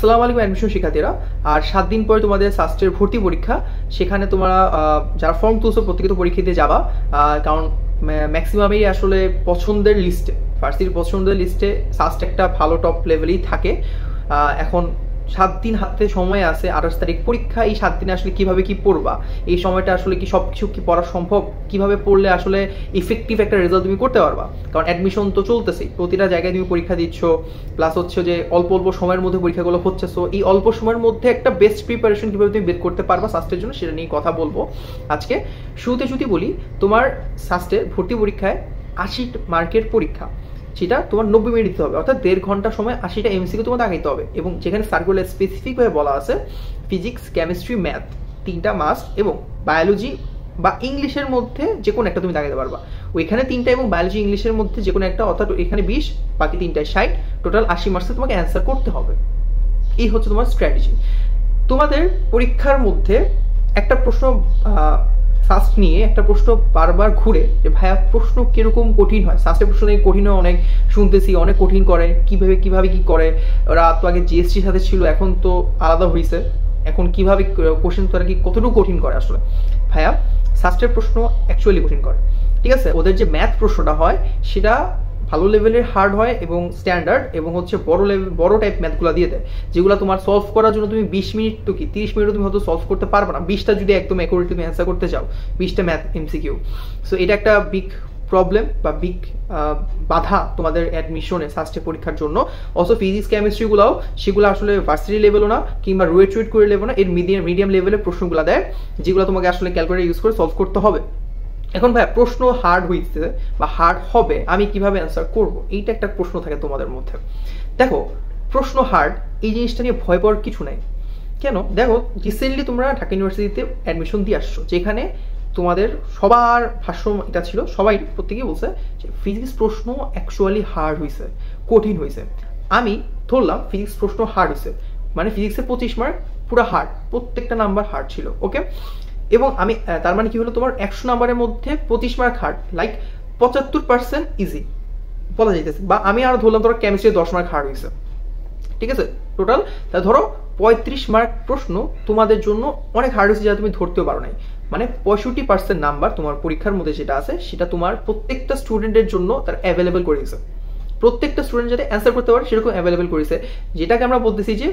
আসসালামু আলাইকুম অ্যাডমিশন শিক্ষার্থীরা। আর 7 দিন পরে তোমাদের সাস্টের ভর্তি পরীক্ষা। সেখানে তোমরা যারা ফর্ম তুলছো প্রত্যেকে তো পরীক্ষা দিতে যাবা, কারণ ম্যাক্সিমামই আসলে পছন্দের লিস্টে, ভার্সিটির পছন্দের লিস্টে সাস্ট একটা ভালো টপ লেভেলেই থাকে। এখন 7 দিন হাতে সময় আছে, 28 তারিখ পরীক্ষা। এই 7 দিনে আসলে কিভাবে কি পড়বা, এই সময়টা আসলে কি সব কিছু কি পড়া সম্ভব, কিভাবে পড়লে আসলে ইফেক্টিভ একটা রেজাল্ট তুমি করতে পারবা। কারণ অ্যাডমিশন তো চলতেছেই, প্রতিটা জায়গায় তুমি পরীক্ষা দিচ্ছ, প্লাস হচ্ছে যে অল্প অল্প সময়ের মধ্যে পরীক্ষাগুলো হচ্ছে। সো এই অল্প সময়ের মধ্যে একটা বেস্ট প্রিপারেশন কিভাবে তুমি বের করতে পারবা সাস্টের জন্য, সেটা নিয়ে কথা বলবো আজকে। শুরুতে যদি বলি, তোমার সাস্টের ভর্তি পরীক্ষায় 80 মার্কের পরীক্ষা, সেটা তোমার 90 মিনিট দিতে হবে, অর্থাৎ 1.5 ঘন্টা সময় 80টা এমসিকিউ তোমার দাগাইতে হবে। এবং যেখানে সার্কুলার স্পেসিফিকভাবে বলা আছে ফিজিক্স, কেমিস্ট্রি, ম্যাথ 3টা মাস্ট, এবং বায়োলজি বা ইংলিশের মধ্যে যে কোনো একটা তুমি দাগাইতে পারবা। ওইখানে 3টা এবং বায়োলজি ইংলিশের মধ্যে যে কোনো একটা, অর্থাৎ এখানে 20, বাকি 3টায় 60, টোটাল 80 মার্কসে তোমাকে অ্যান্সার করতে হবে। এই হচ্ছে তোমার স্ট্র্যাটেজি। তোমাদের পরীক্ষার মধ্যে একটা প্রশ্ন সাস্ট নিয়ে একটা প্রশ্ন বারবার ঘুরে যে ভাইয়া প্রশ্ন কিরকম কঠিন হয়, সাস্টের প্রশ্ন নিয়ে কঠিন হয় অনেক, শুনতেছি অনেক কঠিন করে, কিভাবে কি করে ওরা। তো আগে জিএসটির সাথে ছিল, এখন তো আলাদা হয়েছে, এখন কিভাবে কোশ্চেন তোরা কি কতটুকু কঠিন করে আসলে। ভাইয়া সাস্টের প্রশ্ন অ্যাকচুয়ালি কঠিন করে, ঠিক আছে। ওদের যে ম্যাথ প্রশ্নটা হয় সেটা ভালো লেভেলের হার্ড হয় এবং স্ট্যান্ডার্ড, এবং হচ্ছে বড় টাইপ ম্যাথগুলো দিয়ে দেয়, যেগুলো তোমার সলভ করার জন্য তুমি 20 মিনিট তো কি 30 মিনিটও তুমি হয়তো সলভ করতে পারবে না, 20টা যদি একদম অ্যাকুরেট তুমি অ্যান্সার করতে চাও, 20টা ম্যাথ এমসিকিউ। সো এটা একটা বিগ প্রবলেম বা বিগ বাধা তোমাদের অ্যাডমিশনে সাস্টে পরীক্ষার জন্য। অলসো ফিজিক্স, কেমিস্ট্রিগুলোও সেগুলো আসলে ভার্সিটি লেভেলও না, কিংবা রুয়েট করে লেভেল না, এর মিডিয়াম লেভেলের প্রশ্নগুলো দেয়, যেগুলো তোমাকে আসলে ক্যালকুলেটর ইউজ করে সলভ করতে হবে। এখন ভাই প্রশ্ন হার্ড হইতে বা হার্ড হবে, আমি কিভাবে অ্যান্সার করব, এইটা একটা প্রশ্ন থাকে তোমাদের মধ্যে। দেখো, প্রশ্ন হার্ড এই জিনিসটা নিয়ে ভয় পাওয়ার কিছু নাই। কেন? দেখো, রিসেন্টলি তোমরা ঢাকা ইউনিভার্সিটিতে অ্যাডমিশন দিয়ে আসছো, যেখানে তোমাদের সবার ভাষ্য এটা ছিল, সবাই প্রত্যেকেই বলছে যে ফিজিক্স প্রশ্ন অ্যাকচুয়ালি হার্ড হয়েছে, কঠিন হয়েছে। আমি ধরলাম ফিজিক্স প্রশ্ন হার্ড হয়েছে, মানে ফিজিক্সে 25 মার্ক পুরো হার্ড, প্রত্যেকটা নাম্বার হার্ড ছিল, ওকে। এবং আমি তার মানে কি হলো, তোমার 100 নাম্বারের মধ্যে 25 মার্ক হার্ড, লাইক 75% ইজি বলা যাইতেছে। বা আমি আর ধরলাম ধরো কেমিস্ট্রি 10 মার্ক হার্ড হয়েছে, ঠিক আছে। টোটাল তাহলে ধরো 35 মার্ক প্রশ্ন তোমাদের জন্য অনেক হার্ড হয়েছে, যা তুমি ধরতেও পারো নাই। মানে 65% নাম্বার তোমার পরীক্ষার মধ্যে যেটা আছে, সেটা তোমার প্রত্যেকটা স্টুডেন্টের জন্য তার অ্যাভেলেবেল করে দিয়েছে। প্রত্যেকটা স্টুডেন্ট যাতে অ্যান্সার করতে পারে সেরকম অ্যাভেলেবেল করেছে, যেটাকে আমরা বলতেছি যে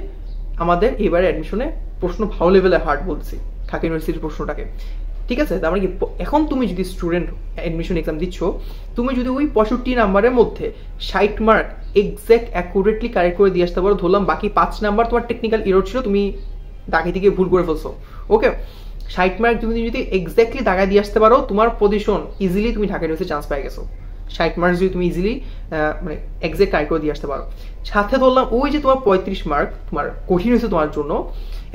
আমাদের এবারে অ্যাডমিশনে প্রশ্ন ভালো লেভেলে হার্ড বলতেছি ঢাকা ইউনিভার্সিটির প্রশ্নটাকে, ঠিক আছে। তার মানে কি, এখন তুমি যদি স্টুডেন্ট অ্যাডমিশন এক্সাম দিচ্ছ, তুমি যদি ওই 65 নাম্বারের মধ্যে 60 মার্ক এক্স্যাক্ট অ্যাকুরেটলি কারেক্ট করে দিয়ে আসতে পারো, ধরলাম বাকি 5 নাম্বার তোমার টেকনিক্যাল এরর ছিল, তুমি দাগে থেকে ভুল করে ফেলছো, ওকে। 60 মার্ক তুমি যদি এক্স্যাক্টলি দাগায় দিয়ে আসতে পারো, তোমার পজিশন ইজিলি তুমি ঢাকা ইউনিভার্সিটি চান্স পেয়ে গেছো। 60 মার্ক যদি তুমি ইজিলি মানে এক্স্যাক্ট কারেক্ট করে দিয়ে আসতে পারো। সাথে ধরলাম ওই যে তোমার 35 মার্ক তোমার কঠিন হয়েছে তোমার জন্য।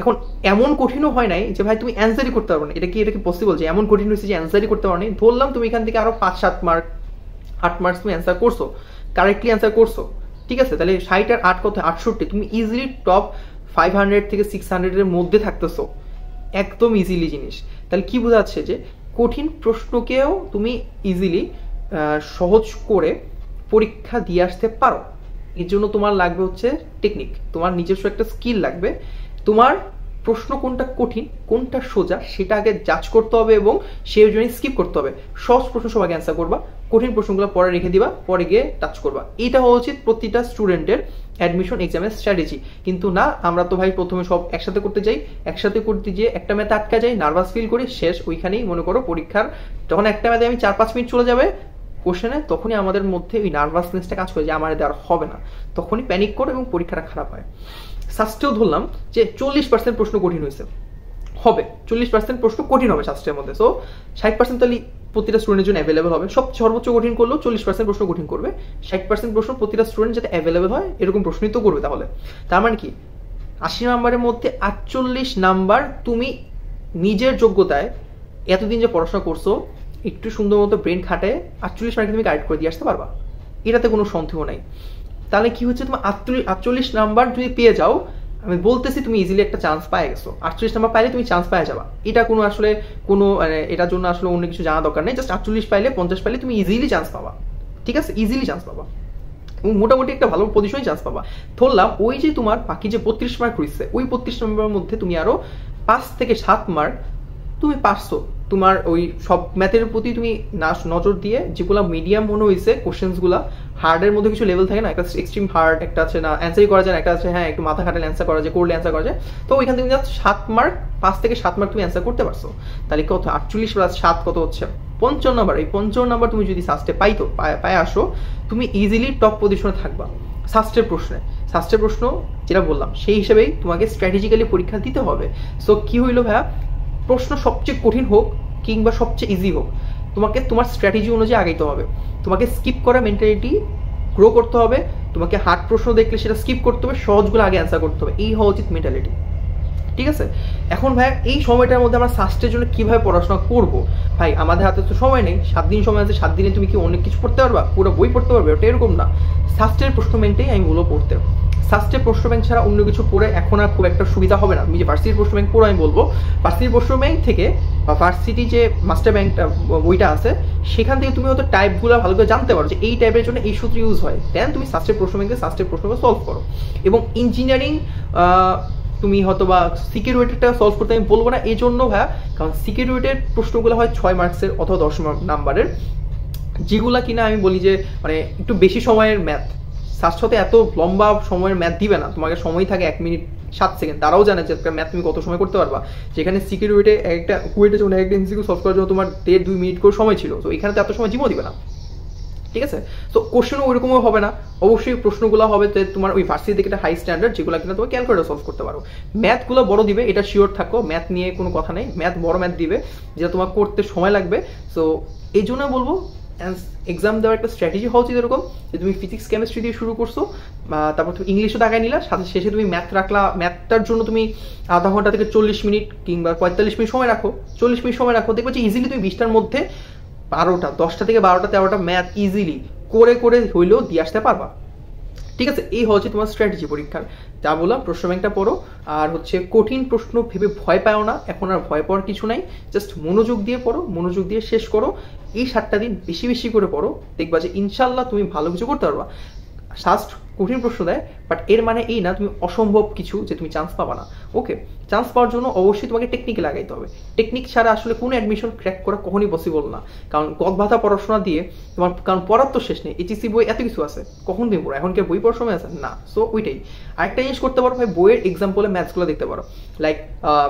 এখন এমন কঠিনও হয় নাই যে ভাই তুমি অ্যান্সারই করতে পারবে না, এটা কি পসিবল যে এমন কঠিন হয়েছে যে অ্যান্সারই করতে পারো না। ধরলাম তুমি এখান থেকে আরো 5-7 মার্ক 8 মার্কস তুমি অ্যান্সার করছো, কারেক্টলি অ্যান্সার করছো, ঠিক আছে। তাহলে 60 আর 8 কত, 68, তুমি ইজিলি টপ 500 থেকে 600 এর মধ্যে থাকতেছো, একদম ইজিলি জিনিস। তাহলে কি বোঝাচ্ছে যে কঠিন প্রশ্নকেও তুমি ইজিলি সহজ করে পরীক্ষা দিয়ে আসতে পারো। এর জন্য তোমার লাগবে হচ্ছে টেকনিক, তোমার নিজস্ব একটা স্কিল লাগবে। তোমার প্রশ্ন কোনটা কঠিন কোনটা সোজা সেটা আগে জাজ করতে হবে, এবং সেই জন্য স্কিপ করতে হবে। সহজ প্রশ্ন সবাইকে অ্যান্সার করবা, কঠিন প্রশ্নগুলো পরে রেখে দিবা, পরে গিয়ে টাচ করবা। এটা হওয়া উচিত প্রতিটা স্টুডেন্টের অ্যাডমিশন এক্সামের স্ট্র্যাটেজি। কিন্তু না, আমরা তো ভাই প্রথমে সব একসাথে করতে যাই, একসাথে করতে গিয়ে একটা ম্যাথে আটকা যাই, নার্ভাস ফিল করি, শেষ ওইখানেই মনে করো পরীক্ষার যখন একটা ম্যাথে আমি 4-5 মিনিট চলে যাবে কোশ্চেনে, তখনই আমাদের মধ্যে ওই নার্ভাসনেসটা কাজ করে যে আমার দেওয়ার হবে না, তখনই প্যানিক করো এবং পরীক্ষাটা খারাপ হয়। সাস্টেও ধরলাম যে 40% প্রশ্ন কঠিন হয়েছে, হবে 40% প্রশ্ন কঠিন হবে সাস্টের মধ্যে। সো 60% তাহলে প্রতিটা স্টুডেন্টের জন্য অ্যাভেলেবেল হবে। সর্বোচ্চ কঠিন করলেও 40% প্রশ্ন কঠিন করবে, 60% প্রশ্ন প্রতিটা স্টুডেন্ট যাতে অ্যাভেলেবেল হয় এরকম প্রশ্নই তো করবে। তাহলে তার মানে কি, 80 নাম্বারের মধ্যে 48 নাম্বার তুমি নিজের যোগ্যতায় এতদিন যে পড়াশোনা করছো, একটু সুন্দর মতো ব্রেন খাটায় 48 মার্কে তুমি কারেক্ট করে দিয়ে আসতে পারবা, এটাতে কোনো সন্দেহ নাই। তাহলে কি হচ্ছে, তোমার 48 নাম্বার যদি পেয়ে যাও, আমি বলতেছি তুমি ইজিলি একটা চান্স পাই গেছো। 48 নাম্বার পাইলে তুমি চান্স পাই যাবা, এটা কোনো আসলে কোনো মানে এটার জন্য আসলে অন্য কিছু জানা দরকার নেই। জাস্ট 48 পাইলে 50 পাইলে তুমি ইজিলি চান্স পাবা, ঠিক আছে, ইজিলি চান্স পাবা। এবং মোটামুটি একটা ভালো পজিশনে চান্স পাবা। ধরলাম ওই যে তোমার বাকি যে 32 মার্ক রয়েছে, ওই 32 নম্বরের মধ্যে তুমি আরো 5 থেকে 7 মার্ক তুমি পারছো, তোমার ওই সব ম্যাথের প্রতি তুমি নজর দিয়ে যেগুলো মিডিয়াম মনে হয়েছে কোশ্চেন্সগুলো, হার্ডের মধ্যে কিছু লেভেল থাকে না, একটা এক্সট্রিম হার্ড, একটা আছে না অ্যান্সারই করা যায়, একটা আছে হ্যাঁ একটু মাথা খাটালে অ্যান্সার করা যায়, করলে অ্যান্সার করা যায়। তো ওইখান থেকে জাস্ট 7 মার্ক, 5 থেকে 7 মার্ক তুমি অ্যান্সার করতে পারছো, তাহলে কত 48 প্লাস 7 কত হচ্ছে 55 নাম্বার। এই 55 নাম্বার তুমি যদি সাস্টে পাই আসো, তুমি ইজিলি টপ পজিশনে থাকবা সাস্টের প্রশ্নে। সাস্টের প্রশ্ন যেটা বললাম সেই হিসেবেই তোমাকে স্ট্র্যাটেজিক্যালি পরীক্ষা দিতে হবে। সো কি হইলো ভাইয়া, প্রশ্ন সবচেয়ে কঠিন হোক কিংবা সবচেয়ে ইজি হোক, তোমাকে তোমার স্ট্র্যাটেজি অনুযায়ী আগাইতে হবে। তোমাকে স্কিপ করা মেন্টালিটি গ্রো করতে হবে, তোমাকে হার্ড প্রশ্ন দেখলে সেটা স্কিপ করতে হবে, সহজগুলো আগে অ্যান্সার করতে হবে, এই হওয়া উচিত মেন্টালিটি। ঠিক আছে, এখন ভাই এই সময়টার মধ্যে আমরা সাস্টের জন্য কিভাবে পড়াশোনা করব? ভাই আমাদের হাতে তো সময় নেই, 7 দিন সময় আছে, 7 দিনে তুমি কি অনেক কিছু পড়তে পারবা, পুরো বই পড়তে পারবে? ওটা এরকম না। সাস্টের প্রশ্ন ব্যাংকটাই আমি বলবো পড়তে। সাস্টের প্রশ্ন ব্যাংক ছাড়া অন্য কিছু পড়ে এখন আর খুব একটা সুবিধা হবে না। তুমি যে ভার্সিটির প্রশ্ন ব্যাংক পড়ো, আমি বলবো ভার্সিটির প্রশ্ন ব্যাংক থেকে বা ভার্সিটি যে মাস্টার ব্যাংকটা বইটা আছে সেখান থেকে তুমি হয়তো টাইপগুলো ভালো করে জানতে পারো যে এই টাইপের জন্য এই সূত্র ইউজ হয়, দেন তুমি সাস্টের প্রশ্ন ব্যাংকে সাস্টের প্রশ্নগুলো সলভ করো। এবং ইঞ্জিনিয়ারিং তুমি হয়তো বা সিকিউরিটিটা সলভ করতে আমি বলবো না এই জন্য ভাইয়া, কারণ সিকিউরিটির প্রশ্নগুলো হয় 6 মার্কসের অথবা 10 নাম্বারের, যেগুলা কিনা আমি বলি যে মানে একটু বেশি সময়ের ম্যাথ। সাস্ট হতে এত লম্বা সময়ের ম্যাথ দিবে না, তোমাকে সময় থাকে 1 মিনিট 7 সেকেন্ড, তারাও জানে যে ম্যাথ তুমি কত সময় করতে পারবা। যেখানে সিকিউরিটি একটা কুয়েটে যখন একটা এমসিকিউ সলভ করার জন্য তোমার 1.5-2 মিনিট করে সময় ছিল, তো এখানে তো এত সময় জীবও দিবে না। ঠিক আছে, তো কোশ্চেনও ওইরকমও হবে না, অবশ্যই প্রশ্নগুলো হবে যে তোমার ওই ভার্সিটি থেকে একটা হাই স্ট্যান্ডার্ড, যেগুলো কিনা তুমি ক্যালকুলেটর সলভ করতে পারো। ম্যাথগুলো বড় দিবে, এটা শিওর থাকো, ম্যাথ নিয়ে কোনো কথা নেই, ম্যাথ বড় ম্যাথ দিবে যেটা তোমার করতে সময় লাগবে। সো এই জন্য বলবো এক্সাম দেওয়ার একটা স্ট্র্যাটেজি হওয়া উচিত এরকম যে তুমি ফিজিক্স কেমিস্ট্রি দিয়ে শুরু করছো, তারপর তুমি ইংলিশও দাগায় নিলা, সাথে শেষে তুমি ম্যাথ রাখলা, ম্যাথটার জন্য তুমি আধা ঘন্টা থেকে 40 মিনিট কিংবা 45 মিনিট সময় রাখো, 40 মিনিট সময় রাখো, দেখবে যে ইজিলি তুমি 20টার মধ্যে 10টা থেকে 12টা 13টা ম্যাথ ইজিলি করে করে হইলেও দিয়ে আসতে পারবা। ঠিক আছে, এই হচ্ছে তোমার স্ট্র্যাটেজি পরীক্ষার। যা বললাম প্রশ্ন ব্যাংকটা পড়ো, আর হচ্ছে কঠিন প্রশ্ন ভেবে ভয় পাও না, এখন আর ভয় পাওয়ার কিছু নাই, জাস্ট মনোযোগ দিয়ে পড়ো, মনোযোগ দিয়ে শেষ করো। এই 7টা দিন বেশি বেশি করে পড়ো, দেখবা যে ইনশাল্লাহ তুমি ভালো কিছু করতে পারবা। সাস্ট কঠিন প্রশ্ন দেয়, বাট এর মানে এই না তুমি অসম্ভব কিছু যে তুমি চান্স পাবা না। ওকে, চান্স পাওয়ার জন্য অবশ্যই তোমাকে টেকনিকে লাগাইতে হবে। টেকনিক ছাড়া আসলে কোনো অ্যাডমিশন ক্র্যাক করা কখনই পসিবল না, কারণ গদবাধা পড়াশোনা দিয়ে তোমার, কারণ পড়ার তো শেষ নেই, এইচএসসি বই এত কিছু আছে, কখন তুমি পড়ো, এখন কি বই পড়ার সময় আছে না। সো ওইটাই আরেকটা জিনিস করতে পারো ভাই, বইয়ের এক্সাম্পলে ম্যাথসগুলো দেখতে পারো, লাইক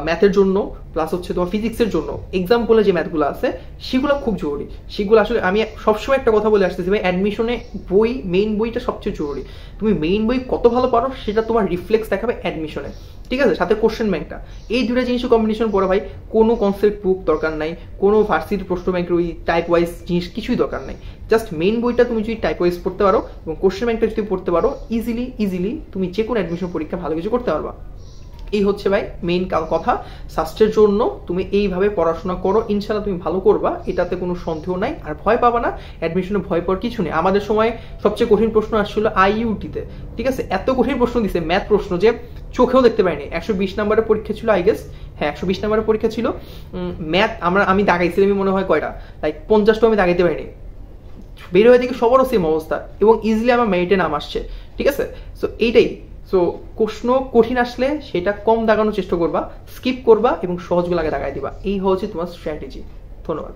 ম্যাথের জন্য প্লাস হচ্ছে তোমার ফিজিক্সের জন্য এক্সাম্পলে যে ম্যাথগুলো আছে সেগুলো খুব জরুরি। সেগুলো আসলে আমি সবসময় একটা কথা বলে আসতেছি ভাই, অ্যাডমিশনে বই, মেইন বইটা সবচেয়ে জরুরি। তুমি মেইন বই কত ভালো পারো সেটা তোমার রিফ্লেক্স দেখাবে অ্যাডমিশনে। ঠিক আছে, সাথে কোশ্চেন ব্যাংকটা, এই দুটো জিনিসের কম্বিনেশন পড়ে ভাই, কোনো কনসেপ্ট বুক দরকার নাই, কোনো ভার্সিটির প্রশ্ন ব্যাংকের ওই টাইপ ওয়াইজ জিনিস কিছুই দরকার নাই। জাস্ট মেইন বইটা তুমি যদি টাইপ ওয়াইজ পড়তে পারো এবং কোশ্চেন ব্যাংকটা যদি পড়তে পারো, ইজিলি তুমি যে কোনো অ্যাডমিশন পরীক্ষা ভালো কিছু করতে পারবা। এই হচ্ছে ভাই মেইন কথা। সাস্টের জন্য তুমি এইভাবে পড়াশোনা করো, ইনশাল্লাহ তুমি ভালো করবা, এটাতে কোনো সন্দেহ নাই। আর ভয় পাবা না, অ্যাডমিশনে ভয় পাওয়ার কিছু নেই। আমাদের সময় সবচেয়ে কঠিন প্রশ্ন আসছিল আইইউটিতে, ঠিক আছে, এত কঠিন প্রশ্ন দিছে ম্যাথ প্রশ্ন যে চোখেও দেখতে পাইনি। 120 নম্বরের পরীক্ষা ছিল, আই গেস, হ্যাঁ 120 নম্বরের পরীক্ষা ছিল। ম্যাথ আমি দাগাইছিলাম, আমি মনে হয় কয়টা, লাইক 50টা আমি দাগাইতে পারিনি। বের হয়ে দেখি সবারও সেম অবস্থা, এবং ইজিলি আমার মেরিটে নাম আসছে। ঠিক আছে, সো এইটাই। সো প্রশ্ন কঠিন আসলে সেটা কম দাগানোর চেষ্টা করবা, স্কিপ করবা এবং সহজগুলো আগে দাগাই দিবা। এই হচ্ছে তোমার স্ট্র্যাটেজি। ধন্যবাদ।